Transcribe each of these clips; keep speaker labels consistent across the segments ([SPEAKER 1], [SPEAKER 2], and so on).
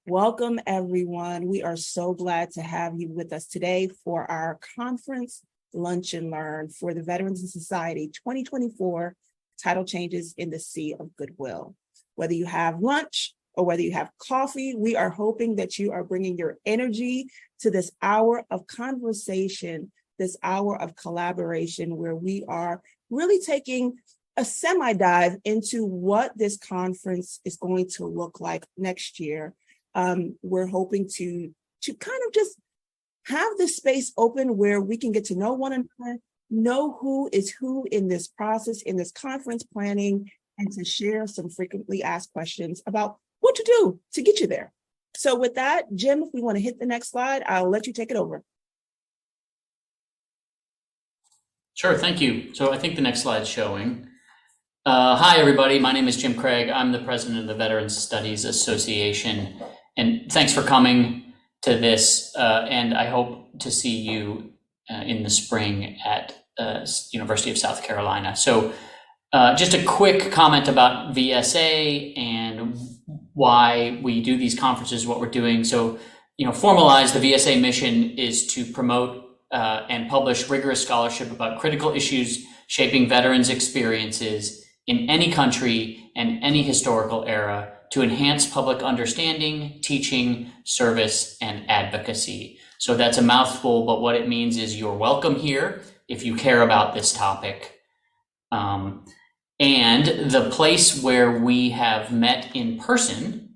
[SPEAKER 1] Welcome, everyone. We are so glad to have you with us today for our conference Lunch and Learn for the Veterans in Society 2024 Title Changes in the Sea of Goodwill. Whether you have lunch or whether you have coffee, we are hoping that you are bringing your energy to this hour of conversation, this hour of collaboration, where we are really taking a semi-dive into what this conference is going to look like next year. We're hoping to kind of just have this space open where we can get to know one another, know who is who in this process, in this conference planning, and to share some frequently asked questions about what to do to get you there. So with that, Jim, if we want to hit the next slide, I'll let you take it over.
[SPEAKER 2] Sure, thank you. So I think the next slide's showing. Hi, everybody. My name is Jim Craig. I'm the president of the Veterans Studies Association. And thanks for coming to this. And I hope to see you in the spring at University of South Carolina. So just a quick comment about VSA and why we do these conferences, what we're doing. So, Formalize, the VSA mission is to promote and publish rigorous scholarship about critical issues shaping veterans' experiences in any country and any historical era to enhance public understanding, teaching, service, and advocacy. So that's a mouthful, but what it means is you're welcome here if you care about this topic. And the place where we have met in person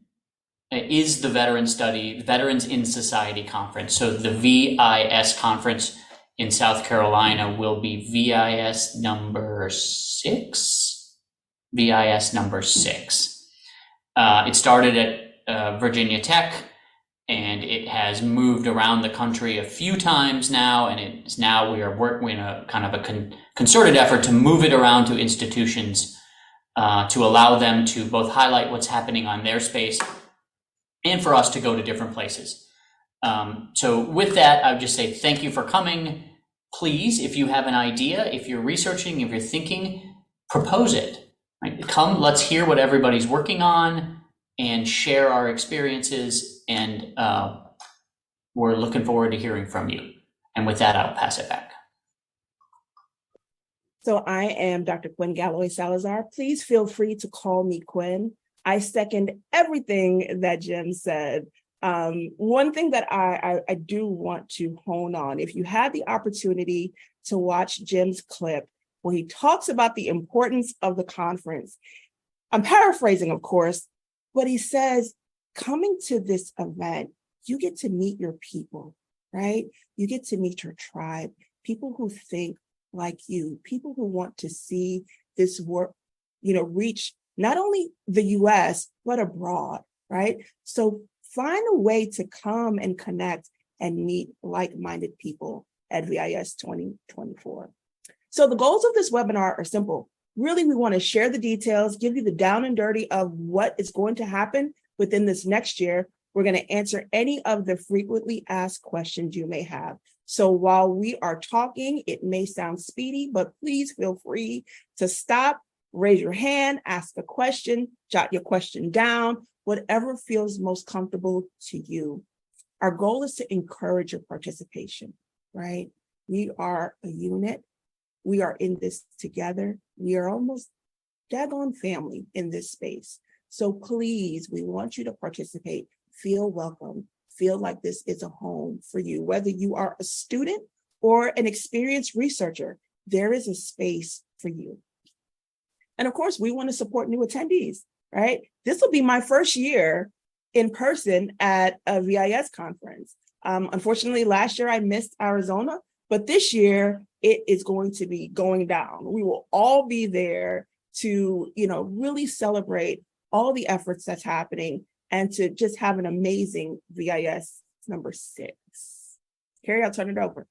[SPEAKER 2] is the Veterans in Society Conference. So the VIS conference in South Carolina will be VIS number 6. VIS number 6. It started at Virginia Tech, and it has moved around the country a few times now, and it's now we are working in a kind of a concerted effort to move it around to institutions to allow them to both highlight what's happening on their space and for us to go to different places. So with that, I would just say thank you for coming. Please, if you have an idea, if you're researching, if you're thinking, propose it. Right? Come, let's hear what everybody's working on and share our experiences. And we're looking forward to hearing from you. And with that, I'll pass it back.
[SPEAKER 1] So I am Dr. Quinn Galloway Salazar. Please feel free to call me Quinn. I second everything that Jim said. One thing that I do want to hone on, if you had the opportunity to watch Jim's clip, where he talks about the importance of the conference. I'm paraphrasing, of course, but he says, coming to this event, you get to meet your people, right? You get to meet your tribe, people who think like you, people who want to see this work, reach not only the US, but abroad, right? So find a way to come and connect and meet like-minded people at VIS 2024. So the goals of this webinar are simple. Really, we want to share the details, give you the down and dirty of what is going to happen within this next year. We're going to answer any of the frequently asked questions you may have. So while we are talking, it may sound speedy, but please feel free to stop, raise your hand, ask a question, jot your question down, whatever feels most comfortable to you. Our goal is to encourage your participation, right? We are a unit. We are in this together. We are almost daggone family in this space. So please, we want you to participate, feel welcome, feel like this is a home for you. Whether you are a student or an experienced researcher, there is a space for you. And of course, we want to support new attendees, right? This will be my first year in person at a VIS conference. Unfortunately, last year I missed Arizona, but this year it is going to be going down. We will all be there to, really celebrate all the efforts that's happening and to just have an amazing VIS number 6. Carrie, I'll turn it over.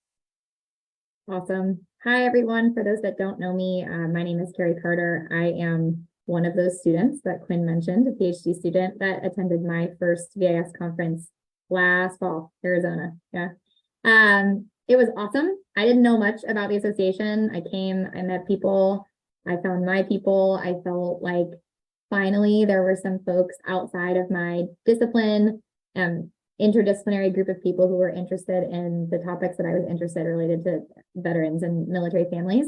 [SPEAKER 3] Awesome. Hi, everyone. For those that don't know me, my name is Carrie Carter. I am one of those students that Quinn mentioned, a PhD student that attended my first VIS conference last fall, Arizona. Yeah. It was awesome. I didn't know much about the association. I met people, I found my people. I felt like finally there were some folks outside of my discipline interdisciplinary group of people who were interested in the topics that I was interested related to veterans and military families.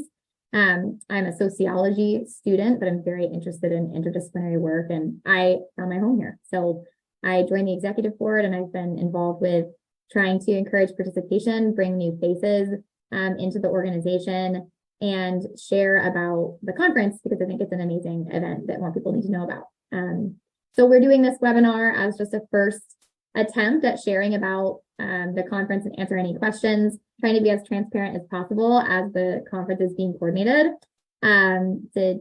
[SPEAKER 3] I'm a sociology student, but I'm very interested in interdisciplinary work, and I found my home here. So I joined the executive board, and I've been involved with trying to encourage participation, bring new faces into the organization, and share about the conference, because I think it's an amazing event that more people need to know about. So we're doing this webinar as just a first attempt at sharing about the conference and answer any questions, trying to be as transparent as possible as the conference is being coordinated, to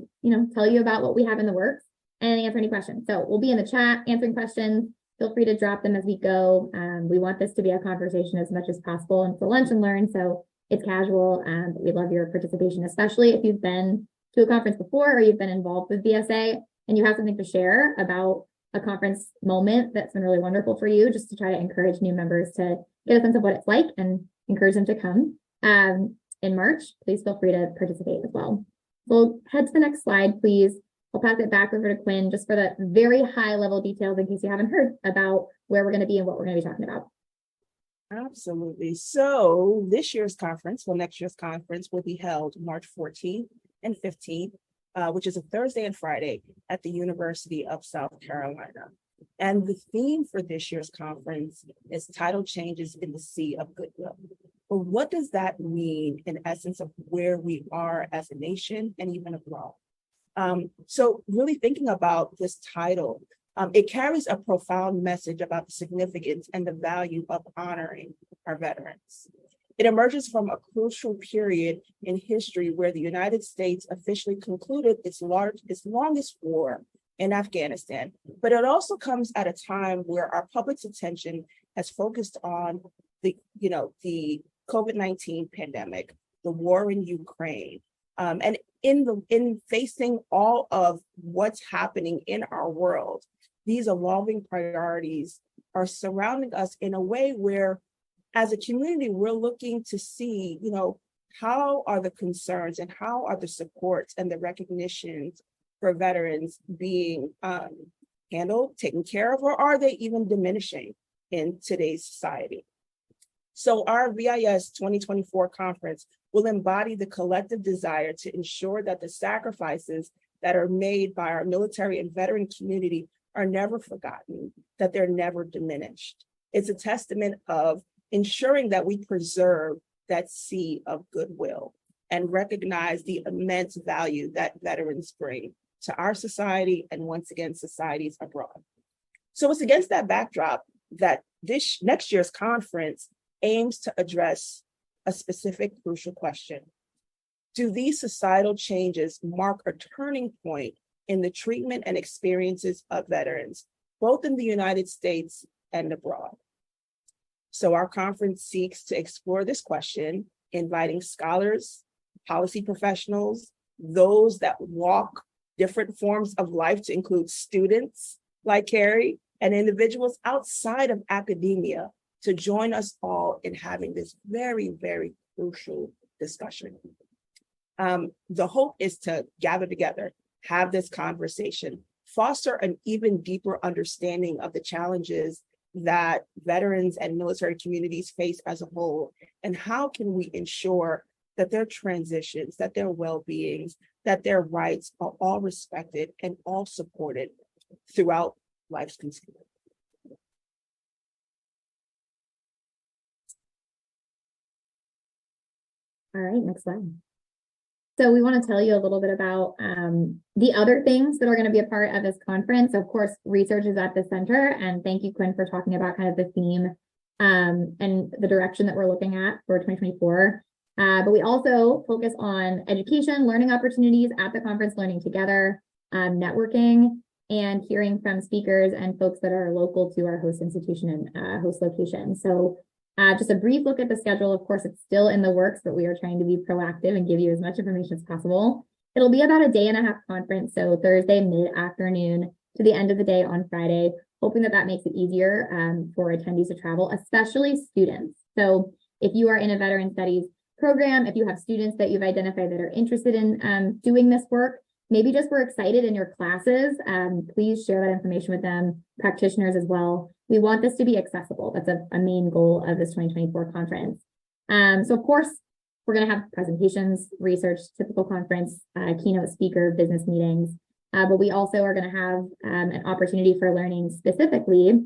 [SPEAKER 3] tell you about what we have in the works and answer any questions. So we'll be in the chat answering questions. Feel free to drop them as we go. We want this to be a conversation as much as possible, and for lunch and learn, so it's casual. We love your participation, especially if you've been to a conference before or you've been involved with VSA and you have something to share about a conference moment that's been really wonderful for you, just to try to encourage new members to get a sense of what it's like and encourage them to come in March. Please feel free to participate as well. We'll head to the next slide, please. I'll pass it back over to Quinn just for the very high level details in case you haven't heard about where we're going to be and what we're going to be talking about.
[SPEAKER 1] Absolutely. So next year's conference will be held March 14th and 15th, which is a Thursday and Friday at the University of South Carolina. And the theme for this year's conference is Tidal Changes in the Sea of Goodwill. But what does that mean in essence of where we are as a nation and even abroad? So really thinking about this title, it carries a profound message about the significance and the value of honoring our veterans. It emerges from a crucial period in history where the United States officially concluded its longest war in Afghanistan, but it also comes at a time where our public's attention has focused on the COVID-19 pandemic, the war in Ukraine, and in facing all of what's happening in our world, these evolving priorities are surrounding us in a way where, as a community, we're looking to see, how are the concerns and how are the supports and the recognitions for veterans being handled, taken care of, or are they even diminishing in today's society? So our VIS 2024 conference will embody the collective desire to ensure that the sacrifices that are made by our military and veteran community are never forgotten, that they're never diminished. It's a testament of ensuring that we preserve that sea of goodwill and recognize the immense value that veterans bring to our society and, once again, societies abroad. So it's against that backdrop that this next year's conference aims to address a specific crucial question. Do these societal changes mark a turning point in the treatment and experiences of veterans, both in the United States and abroad? So our conference seeks to explore this question, inviting scholars, policy professionals, those that walk different forms of life, to include students like Carrie and individuals outside of academia, to join us all in having this very, very crucial discussion. The hope is to gather together, have this conversation, foster an even deeper understanding of the challenges that veterans and military communities face as a whole, and how can we ensure that their transitions, that their well-beings, that their rights are all respected and all supported throughout life's continuum.
[SPEAKER 3] All right, next slide. So we want to tell you a little bit about the other things that are going to be a part of this conference. Of course, research is at the center, and thank you, Quinn, for talking about kind of the theme and the direction that we're looking at for 2024. But we also focus on education, learning opportunities at the conference, learning together, networking, and hearing from speakers and folks that are local to our host institution and host location. So just a brief look at the schedule. Of course, it's still in the works, but we are trying to be proactive and give you as much information as possible. It'll be about a day-and-a-half conference, so Thursday mid-afternoon to the end of the day on Friday, hoping that makes it easier for attendees to travel, especially students. So if you are in a veteran studies program, if you have students that you've identified that are interested in doing this work, maybe just were excited in your classes, please share that information with them, practitioners as well. we want this to be accessible. That's a main goal of this 2024 conference. So of course, we're going to have presentations, research, typical conference, keynote speaker, business meetings, but we also are going to have an opportunity for learning specifically.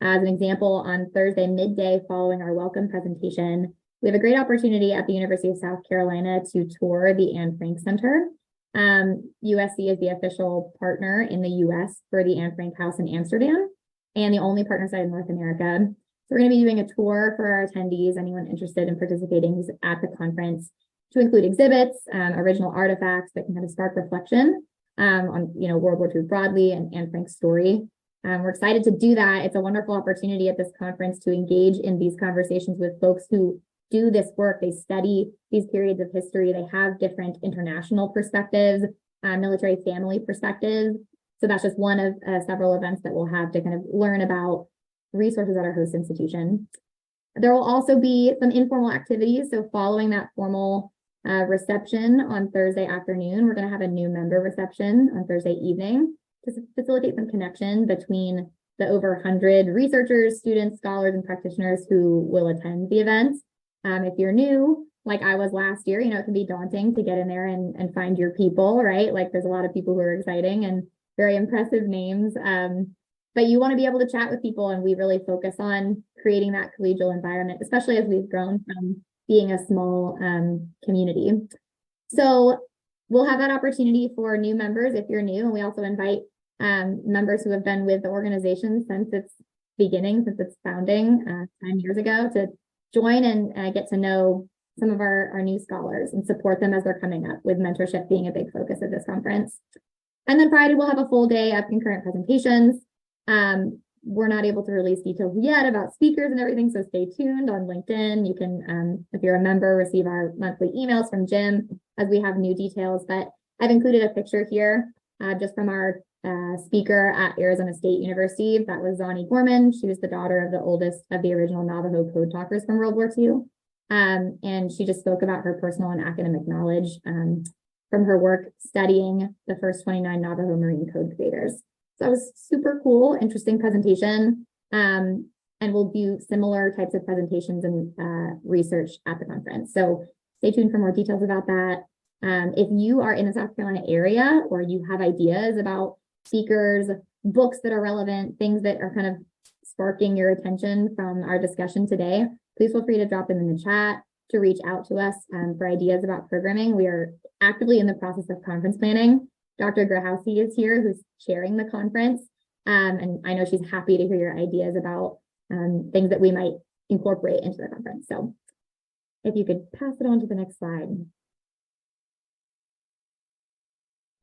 [SPEAKER 3] As an example, on Thursday midday following our welcome presentation, we have a great opportunity at the University of South Carolina to tour the Anne Frank Center. USC is the official partner in the US for the Anne Frank House in Amsterdam and the only partner site in North America. So we're going to be doing a tour for our attendees, anyone interested in participating who's at the conference, to include exhibits, original artifacts that can kind of spark reflection on World War II broadly and Anne Frank's story. We're excited to do that. It's a wonderful opportunity at this conference to engage in these conversations with folks who do this work. They study these periods of history. They have different international perspectives, military family perspectives. So that's just one of several events that we'll have to kind of learn about resources at our host institution. There will also be some informal activities. So following that formal reception on Thursday afternoon, we're going to have a new member reception on Thursday evening to facilitate some connection between the over 100 researchers, students, scholars, and practitioners who will attend the event. If you're new, like I was last year, it can be daunting to get in there and find your people, right? Like there's a lot of people who are exciting and very impressive names. But you want to be able to chat with people, and we really focus on creating that collegial environment, especially as we've grown from being a small community. So we'll have that opportunity for new members if you're new, and we also invite members who have been with the organization since its beginning, since its founding 10 years ago, to join and get to know some of our new scholars and support them as they're coming up, with mentorship being a big focus of this conference. And then Friday, we'll have a full day of concurrent presentations. We're not able to release details yet about speakers and everything, so stay tuned on LinkedIn. You can, if you're a member, receive our monthly emails from Jim as we have new details. But I've included a picture here just from our speaker at Arizona State University. That was Zani Gorman. She was the daughter of the oldest of the original Navajo code talkers from World War II. And she just spoke about her personal and academic knowledge from her work studying the first 29 Navajo Marine Code creators. So that was super cool, interesting presentation. And we'll do similar types of presentations and research at the conference. So stay tuned for more details about that. If you are in the South Carolina area, or you have ideas about speakers, books that are relevant, things that are kind of sparking your attention from our discussion today, please feel free to drop them in the chat, to reach out to us for ideas about programming. We are actively in the process of conference planning. Dr. Grahowski is here, who's chairing the conference. And I know she's happy to hear your ideas about things that we might incorporate into the conference. So if you could pass it on to the next slide.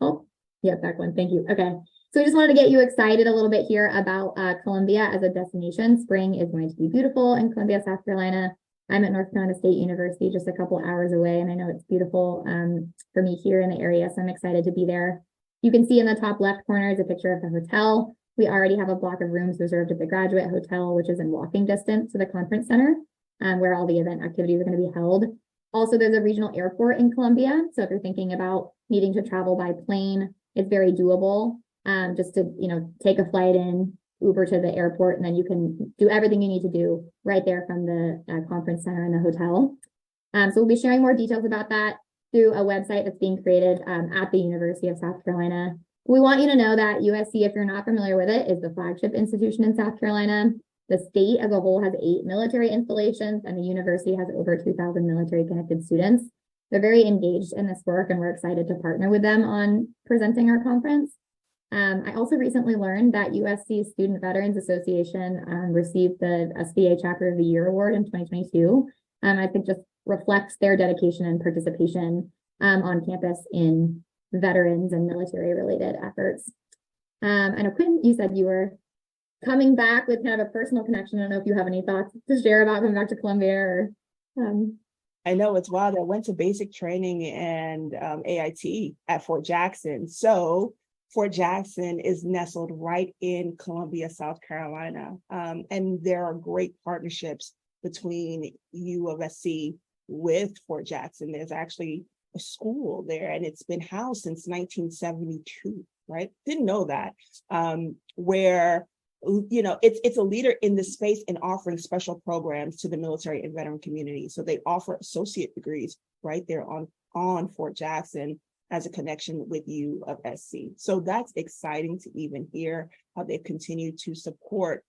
[SPEAKER 3] Oh, yeah, back one. Thank you. Okay. So I just wanted to get you excited a little bit here about Columbia as a destination. Spring is going to be beautiful in Columbia, South Carolina. I'm at North Carolina State University, just a couple hours away, and I know it's beautiful for me here in the area, so I'm excited to be there. You can see in the top left corner is a picture of the hotel. We already have a block of rooms reserved at the Graduate Hotel, which is in walking distance to the conference center, where all the event activities are going to be held. Also, there's a regional airport in Columbia, so if you're thinking about needing to travel by plane, it's very doable. Just to take a flight in, Uber to the airport, and then you can do everything you need to do right there from the conference center and the hotel. So we'll be sharing more details about that through a website that's being created at the University of South Carolina. We want you to know that USC, if you're not familiar with it, is the flagship institution in South Carolina. The state as a whole has 8 military installations, and the university has over 2,000 military connected students. They're very engaged in this work, and we're excited to partner with them on presenting our conference. I also recently learned that USC Student Veterans Association received the SVA Chapter of the Year Award in 2022. I think just reflects their dedication and participation on campus in veterans and military related efforts. I know, Quinn, you said you were coming back with kind of a personal connection. I don't know if you have any thoughts to share about coming back to Columbia or
[SPEAKER 1] I know it's wild. I went to basic training and AIT at Fort Jackson. So Fort Jackson is nestled right in Columbia, South Carolina. And there are great partnerships between U of SC with Fort Jackson. There's actually a school there, and it's been housed since 1972, right? Didn't know that, where it's a leader in the space in offering special programs to the military and veteran community. So they offer associate degrees right there on Fort Jackson as a connection with U of SC. So that's exciting to even hear how they've continued to support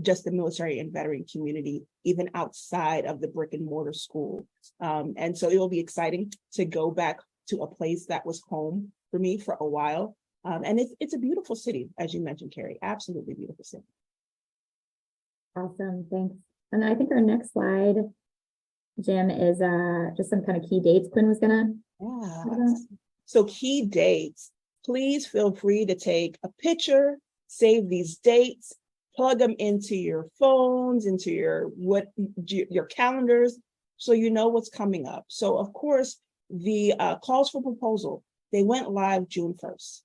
[SPEAKER 1] just the military and veteran community, even outside of the brick and mortar school. And so it will be exciting to go back to a place that was home for me for a while. And it's a beautiful city, as you mentioned, Carrie, absolutely beautiful city.
[SPEAKER 3] Awesome, thanks. And then I think our next slide, Jim, is just some kind of key dates Quinn was gonna.
[SPEAKER 1] Yeah. So key dates, please feel free to take a picture, save these dates, plug them into your phones, into your calendars, so you know what's coming up. So of course, the calls for proposal, they went live June 1st.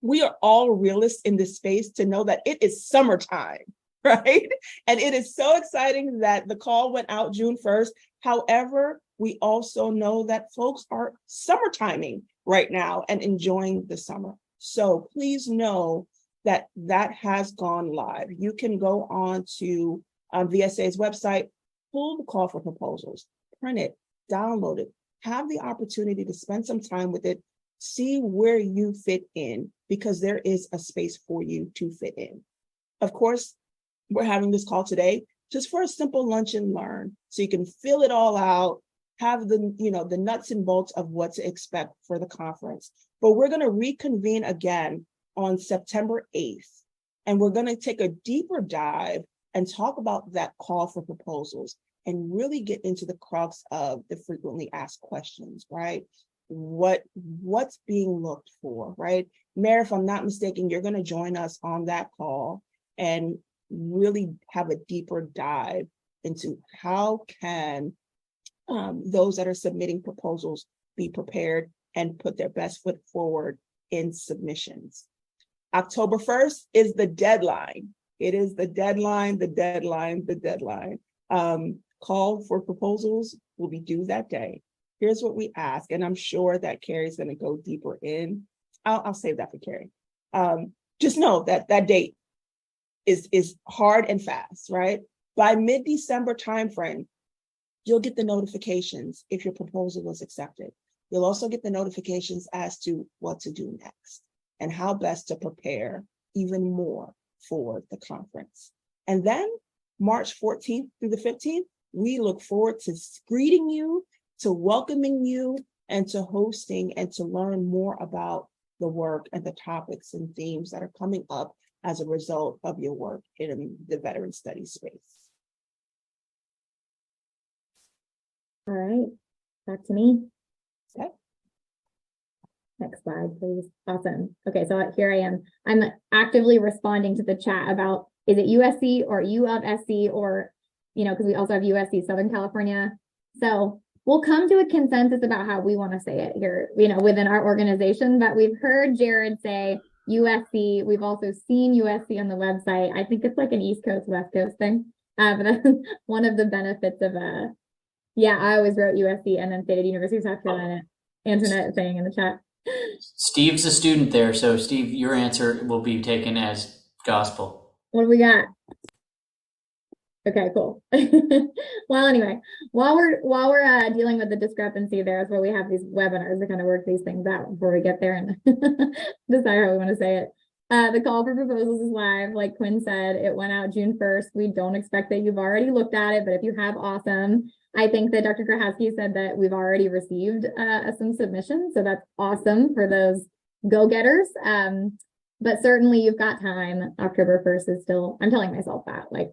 [SPEAKER 1] We are all realists in this space to know that it is summertime, right? And it is so exciting that the call went out June 1st. However, we also know that folks are summertiming right now and enjoying the summer. So please know that that has gone live. You can go on to VSA's website, pull the call for proposals, print it, download it, have the opportunity to spend some time with it, see where you fit in, because there is a space for you to fit in. Of course, we're having this call today just for a simple lunch and learn, so you can fill it all out, have the nuts and bolts of what to expect for the conference. But we're going to reconvene again on September 8th, and we're going to take a deeper dive and talk about that call for proposals and really get into the crux of the frequently asked questions, right? What's being looked for, right? Mayor, if I'm not mistaken, you're going to join us on that call and really have a deeper dive into how can those that are submitting proposals be prepared and put their best foot forward in submissions. October 1st is the deadline. It is the deadline. Call for proposals will be due that day. Here's what we ask, and I'm sure that Carrie's going to go deeper in. I'll save that for Carrie. Just know that that date is hard and fast, right? By mid-December timeframe, you'll get the notifications if your proposal was accepted. You'll also get the notifications as to what to do next and how best to prepare even more for the conference. And then March 14th through the 15th, we look forward to greeting you, to welcoming you, and to hosting and to learn more about the work and the topics and themes that are coming up as a result of your work in the veteran studies space.
[SPEAKER 3] All right, back to me.
[SPEAKER 1] Okay.
[SPEAKER 3] Next slide, please. Awesome. Okay, so here I am. I'm actively responding to the chat about, is it USC or U of SC, or, because we also have USC Southern California. So we'll come to a consensus about how we want to say it here, within our organization. But we've heard Jared say USC. We've also seen USC on the website. I think it's like an East Coast, West Coast thing. But that's one of the benefits of I always wrote USC and then stated University of South Carolina. Antoinette saying in the chat.
[SPEAKER 2] Steve's a student there, so Steve, your answer will be taken as gospel.
[SPEAKER 3] What do we got? Okay, cool. Well, anyway, while we're dealing with the discrepancy there, that's why we have these webinars to kind of work these things out before we get there and decide how we want to say it. The call for proposals is live. Like Quinn said, it went out June 1st. We don't expect that you've already looked at it, but if you have, awesome. I think that Dr. Grahowski said that we've already received some submissions, so that's awesome for those go-getters. But certainly you've got time. October 1st is still, I'm telling myself that, like,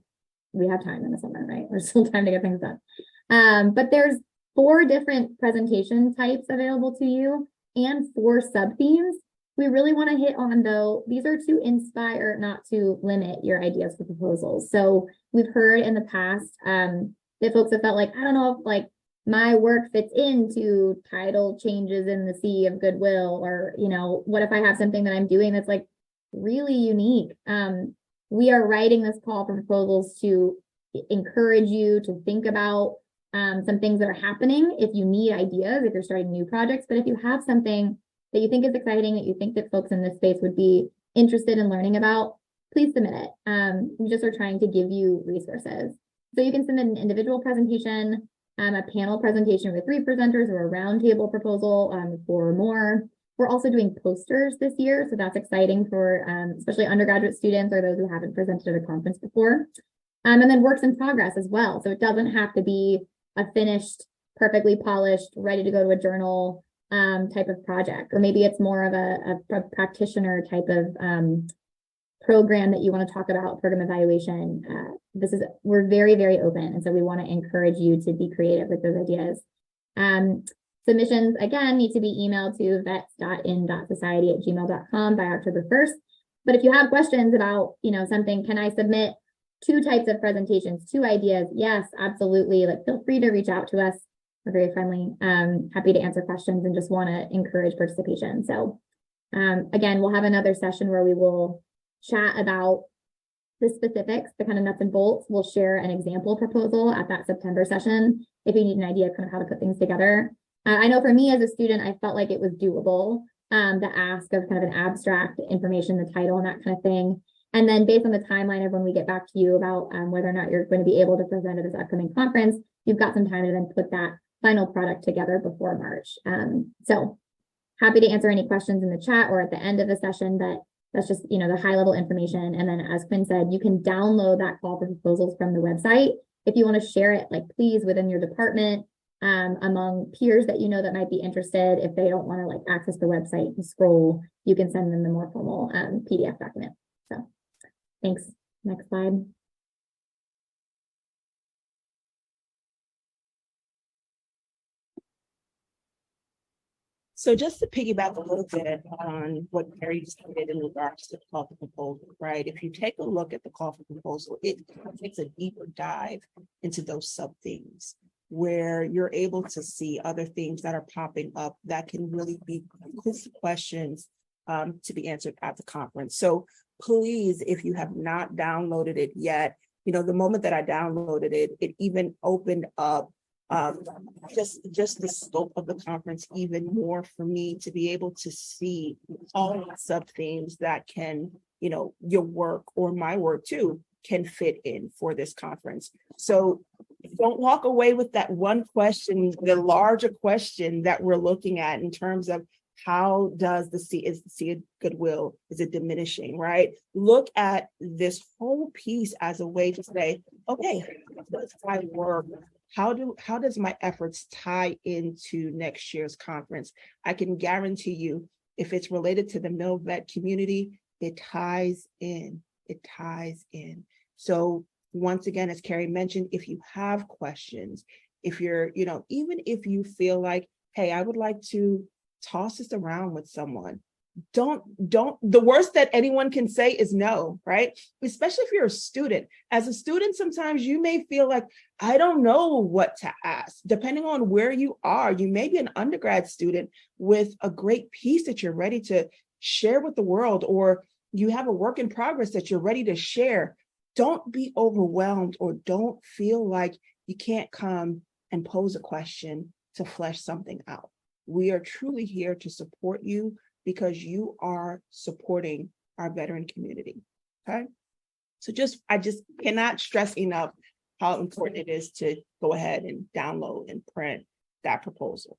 [SPEAKER 3] we have time in the summer, right? There's still time to get things done. But there's 4 different presentation types available to you and 4 sub-themes. We really want to hit on, though, these are to inspire, not to limit your ideas for proposals. So we've heard in the past that folks have felt like, I don't know if like my work fits into title changes in the sea of goodwill, or, what if I have something that I'm doing that's like really unique? We are writing this call for proposals to encourage you to think about some things that are happening. If you need ideas, if you're starting new projects, but if you have something that you think is exciting, that you think that folks in this space would be interested in learning about, please submit it. We just are trying to give you resources. So you can submit an individual presentation, a panel presentation with 3 presenters, or a roundtable proposal for more. We're also doing posters this year, so that's exciting for especially undergraduate students or those who haven't presented at a conference before. And then works in progress as well. So it doesn't have to be a finished, perfectly polished, ready to go to a journal type of project, or maybe it's more of a practitioner type of program that you want to talk about, program evaluation. We're very, very open. And so we want to encourage you to be creative with those ideas. Submissions, again, need to be emailed to vets.in.society@gmail.com by October 1st. But if you have questions about, something, can I submit 2 types of presentations, 2 ideas? Yes, absolutely. Feel free to reach out to us. We're very friendly, happy to answer questions, and just want to encourage participation. So again, we'll have another session where we will chat about the specifics, the kind of nuts and bolts. We'll share an example proposal at that September session if you need an idea of kind of how to put things together. I know for me as a student, I felt like it was doable, the ask of kind of an abstract information, the title and that kind of thing. And then based on the timeline of when we get back to you about whether or not you're going to be able to present at this upcoming conference, you've got some time to then put that final product together before March. So happy to answer any questions in the chat or at the end of the session, but that's just, the high level information. And then as Quinn said, you can download that call for proposals from the website. If you want to share it, please, within your department, among peers that that might be interested. If they don't want to access the website and scroll, you can send them the more formal PDF document. So thanks. Next slide.
[SPEAKER 1] So just to piggyback a little bit on what Carrie stated in regards to the call for proposal, right? If you take a look at the call for proposal, it takes a deeper dive into those sub themes where you're able to see other things that are popping up that can really be questions to be answered at the conference. So please, if you have not downloaded it yet, the moment that I downloaded it, it even opened up just the scope of the conference even more for me to be able to see all the sub themes that can, your work or my work too can fit in for this conference. So don't walk away with that one question, the larger question that we're looking at in terms of how does is the sea of goodwill, is it diminishing, right? Look at this whole piece as a way to say, okay, how does my work, how does my efforts tie into next year's conference? I can guarantee you, if it's related to the MilVet community, it ties in. So once again, as Carrie mentioned, if you have questions, if you're, even if you feel like, hey, I would like to toss this around with someone, don't, the worst that anyone can say is no, right? Especially if you're a student. As a student, sometimes you may feel like, I don't know what to ask. Depending on where you are, you may be an undergrad student with a great piece that you're ready to share with the world, or you have a work in progress that you're ready to share. Don't be overwhelmed, or don't feel like you can't come and pose a question to flesh something out. We are truly here to support you because you are supporting our veteran community, okay? So I just cannot stress enough how important it is to go ahead and download and print that proposal.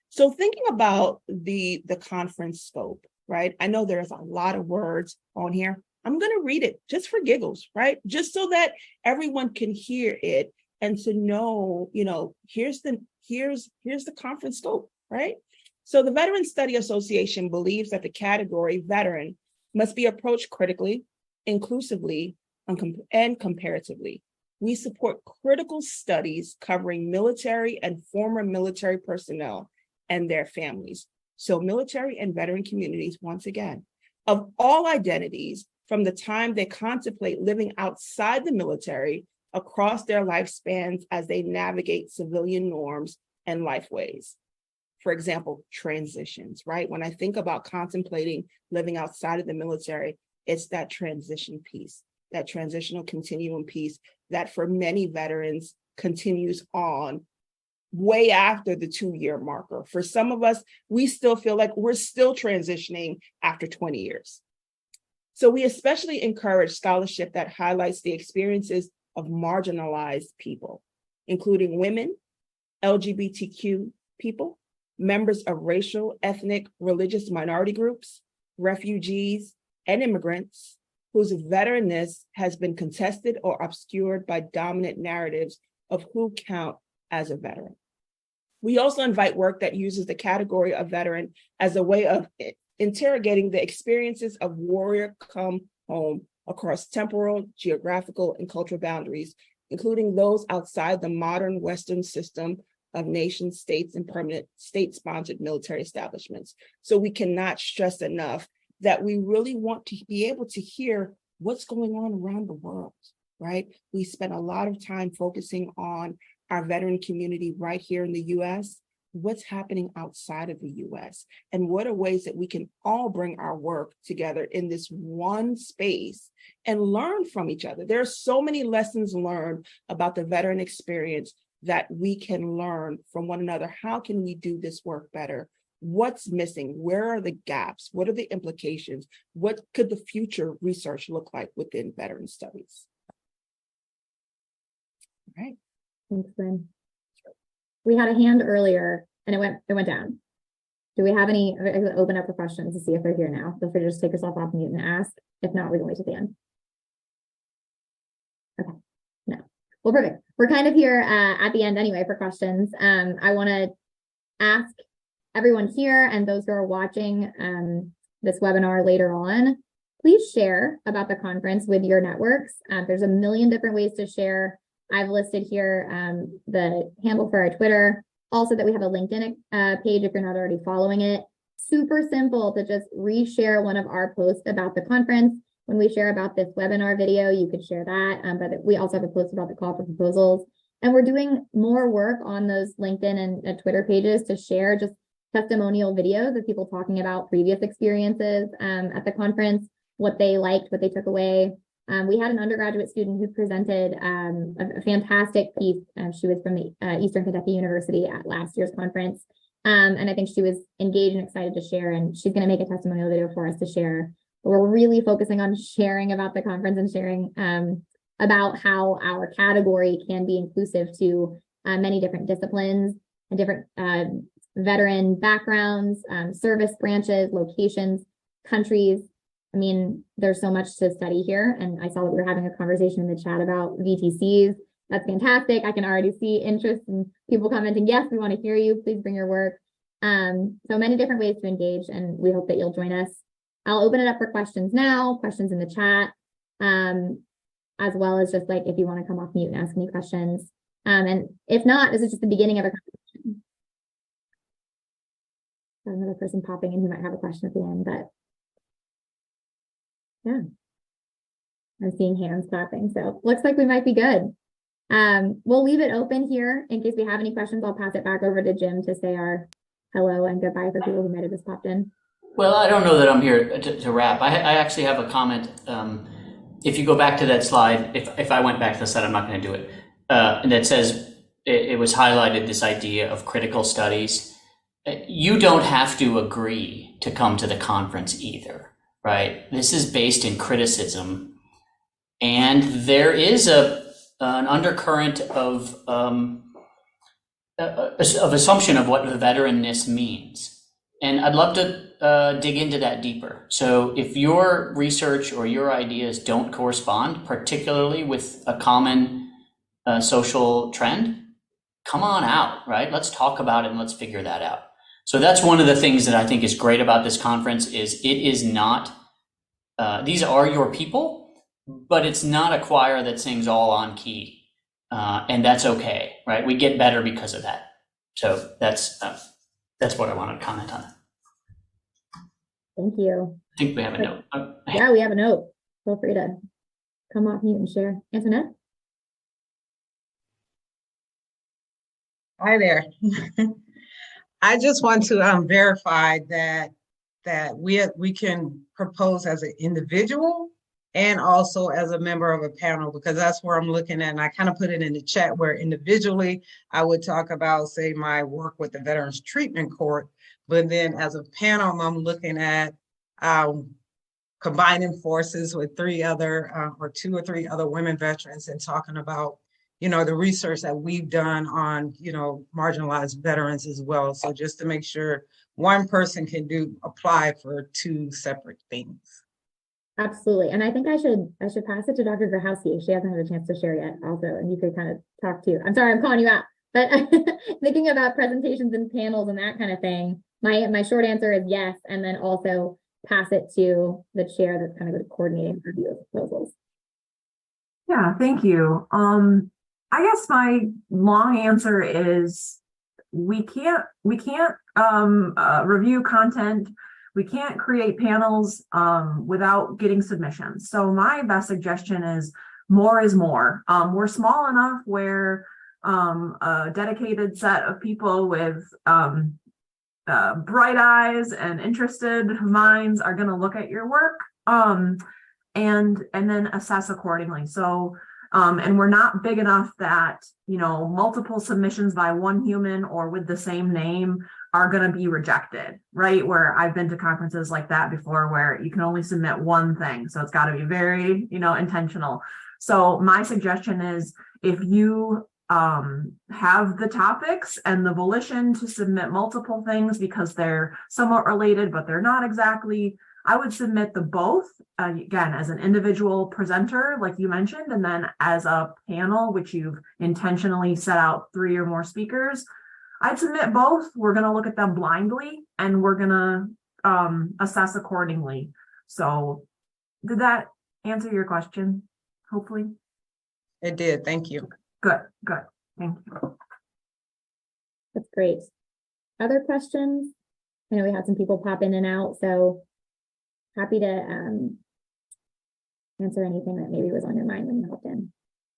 [SPEAKER 1] So thinking about the conference scope, right? I know there's a lot of words on here. I'm going to read it just for giggles, right? Just so that everyone can hear it and to know, here's the conference scope, right? So the Veteran Study Association believes that the category veteran must be approached critically, inclusively, and comparatively. We support critical studies covering military and former military personnel and their families. So military and veteran communities, once again, of all identities, from the time they contemplate living outside the military across their lifespans as they navigate civilian norms and lifeways. For example, transitions, right? When I think about contemplating living outside of the military, it's that transition piece, that transitional continuum piece that for many veterans continues on way after the 2-year marker. For some of us, we still feel like we're still transitioning after 20 years. So we especially encourage scholarship that highlights the experiences of marginalized people, including women, LGBTQ people, members of racial, ethnic, religious minority groups, refugees, and immigrants whose veteranness has been contested or obscured by dominant narratives of who count as a veteran. We also invite work that uses the category of veteran as a way of interrogating the experiences of warrior come home across temporal, geographical, and cultural boundaries, including those outside the modern Western system of nation states and permanent state-sponsored military establishments. So we cannot stress enough that we really want to be able to hear what's going on around the world, right? We spend a lot of time focusing on our veteran community right here in the US, what's happening outside of the US, and what are ways that we can all bring our work together in this one space and learn from each other. There are so many lessons learned about the veteran experience that we can learn from one another. How can we do this work better? What's missing? Where are the gaps? What are the implications? What could the future research look like within veteran studies? All right.
[SPEAKER 3] Thanks, Lynn. We had a hand earlier and it went down. Do we have any, I can open up for questions to see if they're here now. Feel free to just take yourself off mute and ask. If not, we can wait to the end. Okay, no. Well, perfect. We're kind of here at the end anyway for questions. I want to ask everyone here and those who are watching this webinar later on, please share about the conference with your networks. There's a million different ways to share. I've listed here the handle for our Twitter, also that we have a LinkedIn page if you're not already following it. Super simple to just reshare one of our posts about the conference. When we share about this webinar video, you could share that, but we also have a post about the call for proposals. And we're doing more work on those LinkedIn and Twitter pages to share just testimonial videos of people talking about previous experiences at the conference, what they liked, what they took away. We had an undergraduate student who presented a fantastic piece. She was from the Eastern Kentucky University at last year's conference. And I think she was engaged and excited to share, and she's going to make a testimonial video for us to share. But we're really focusing on sharing about the conference and sharing about how our category can be inclusive to many different disciplines and different veteran backgrounds, service branches, locations, countries. I mean, there's so much to study here. And I saw that we were having a conversation in the chat about VTCs. That's fantastic. I can already see interest in people commenting, yes, we want to hear you. Please bring your work. So many different ways to engage, and we hope that you'll join us. I'll open it up for questions now, questions in the chat, as well as just like if you want to come off mute and ask any questions. And if not, this is just the beginning of a conversation. Got another person popping in who might have a question at the end, but yeah, I'm seeing hands clapping, so looks like we might be good. We'll leave it open here in case we have any questions. I'll pass it back over to Jim to say our hello and goodbye for people who might have just popped in.
[SPEAKER 2] Well, I don't know that I'm here to wrap. I actually have a comment. If you go back to that slide, if I went back to the slide, I'm not going to do it. And that says it was highlighted, this idea of critical studies. You don't have to agree to come to the conference either. Right. This is based in criticism, and there is an undercurrent of assumption of what the veteranness means, and I'd love to dig into that deeper. So, if your research or your ideas don't correspond, particularly with a common social trend, come on out. Right. Let's talk about it and let's figure that out. So that's one of the things that I think is great about this conference is it is not, these are your people, but it's not a choir that sings all on key. And that's okay, right? We get better because of that. So that's what I want to comment on.
[SPEAKER 3] Thank you.
[SPEAKER 2] I think we have a note.
[SPEAKER 3] Yeah, we have a note. Feel free to come off mute and share. Antoinette?
[SPEAKER 4] Hi there. I just want to verify that we can propose as an individual and also as a member of a panel, because that's where I'm looking at. And I kind of put it in the chat where individually I would talk about, say, my work with the Veterans Treatment Court, but then as a panel, I'm looking at combining forces with two or three other women veterans and talking about, the research that we've done on, marginalized veterans as well. So just to make sure one person can apply for two separate things.
[SPEAKER 3] Absolutely. And I think I should pass it to Dr. Grahowski. She hasn't had a chance to share yet also, and you could kind of talk too. I'm sorry, I'm calling you out, but thinking about presentations and panels and that kind of thing, my short answer is yes. And then also pass it to the chair that's kind of coordinating review of proposals.
[SPEAKER 5] Yeah, thank you. I guess my long answer is we can't review content. We can't create panels without getting submissions. So my best suggestion is more is more. We're small enough where a dedicated set of people with bright eyes and interested minds are going to look at your work and then assess accordingly. So and we're not big enough that multiple submissions by one human or with the same name are going to be rejected, right? Where I've been to conferences like that before where you can only submit one thing. So it's got to be very, intentional. So my suggestion is if you have the topics and the volition to submit multiple things because they're somewhat related, but they're not exactly, I would submit the both, again, as an individual presenter, like you mentioned, and then as a panel, which you've intentionally set out 3 or more speakers. I'd submit both. We're going to look at them blindly and we're going to assess accordingly. So did that answer your question? Hopefully.
[SPEAKER 4] It did. Thank you.
[SPEAKER 5] Good. Thank you.
[SPEAKER 3] That's great. Other questions? I know we had some people pop in and out, so happy to answer anything that maybe was on your mind when you hopped in.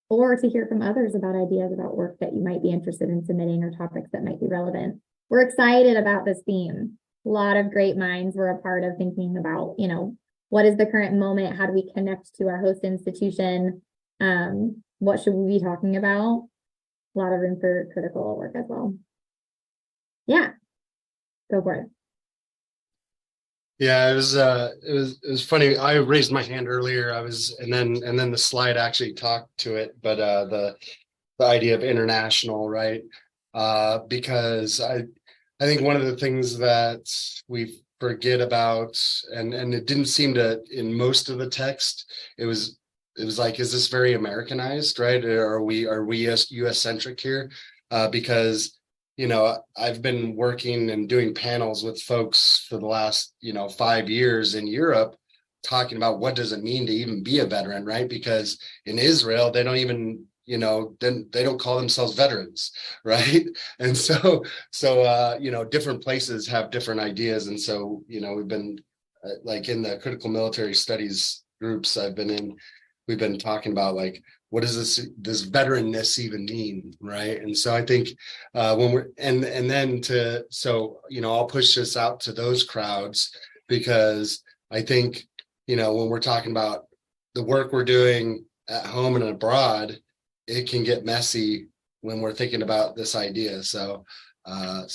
[SPEAKER 3] Or to hear from others about ideas about work that you might be interested in submitting or topics that might be relevant. We're excited about this theme. A lot of great minds were a part of thinking about, what is the current moment? How do we connect to our host institution? What should we be talking about? A lot of room for critical work as well. Yeah, go for it.
[SPEAKER 6] Yeah, it was funny. I raised my hand earlier. And then the slide actually talked to it, but the idea of international, right? Because I think one of the things that we forget about, and it didn't seem to in most of the text, it was like, is this very Americanized, right? Or are we US centric here? Because I've been working and doing panels with folks for the last, 5 years in Europe, talking about what does it mean to even be a veteran, right? Because in Israel, they don't even, then they don't call themselves veterans, right? And so, different places have different ideas. And so, we've been like in the critical military studies groups I've been in, we've been talking about like, what does this veteranness even mean, right? And so I think when we're I'll push this out to those crowds, because I think when we're talking about the work we're doing at home and abroad, it can get messy when we're thinking about this idea. So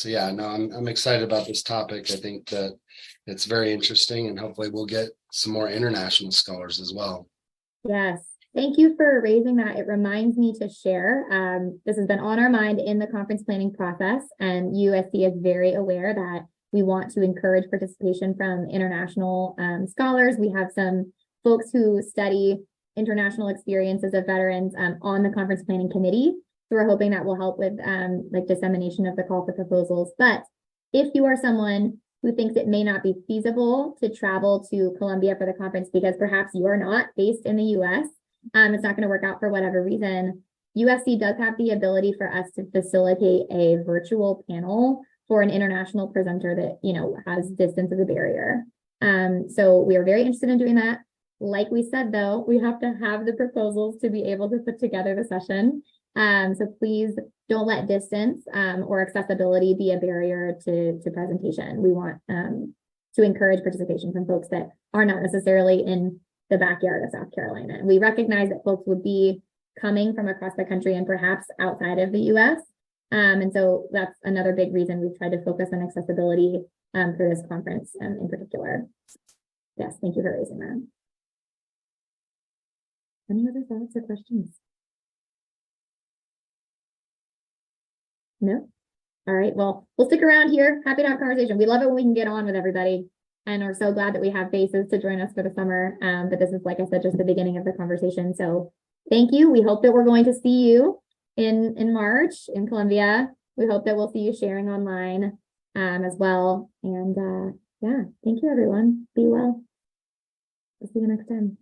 [SPEAKER 6] yeah, no, I'm excited about this topic. I think that it's very interesting, and hopefully we'll get some more international scholars as well.
[SPEAKER 3] Yes. Thank you for raising that. It reminds me to share. This has been on our mind in the conference planning process, and USC is very aware that we want to encourage participation from international scholars. We have some folks who study international experiences of veterans on the conference planning committee. So we're hoping that will help with dissemination of the call for proposals. But if you are someone who thinks it may not be feasible to travel to Columbia for the conference because perhaps you are not based in the US, it's not going to work out for whatever reason, USC does have the ability for us to facilitate a virtual panel for an international presenter that, has distance as a barrier. So we are very interested in doing that. Like we said, though, we have to have the proposals to be able to put together the session. So please don't let distance or accessibility be a barrier to presentation. We want to encourage participation from folks that are not necessarily in the backyard of South Carolina. And we recognize that folks would be coming from across the country and perhaps outside of the US. And so that's another big reason we've tried to focus on accessibility for this conference in particular. Yes, thank you for raising that. Any other thoughts or questions? No? All right, well, we'll stick around here. Happy to have a conversation. We love it when we can get on with everybody. And we're so glad that we have faces to join us for the summer. But this is, like I said, just the beginning of the conversation. So thank you. We hope that we're going to see you in March in Columbia. We hope that we'll see you sharing online as well. And yeah, thank you, everyone. Be well. We'll see you next time.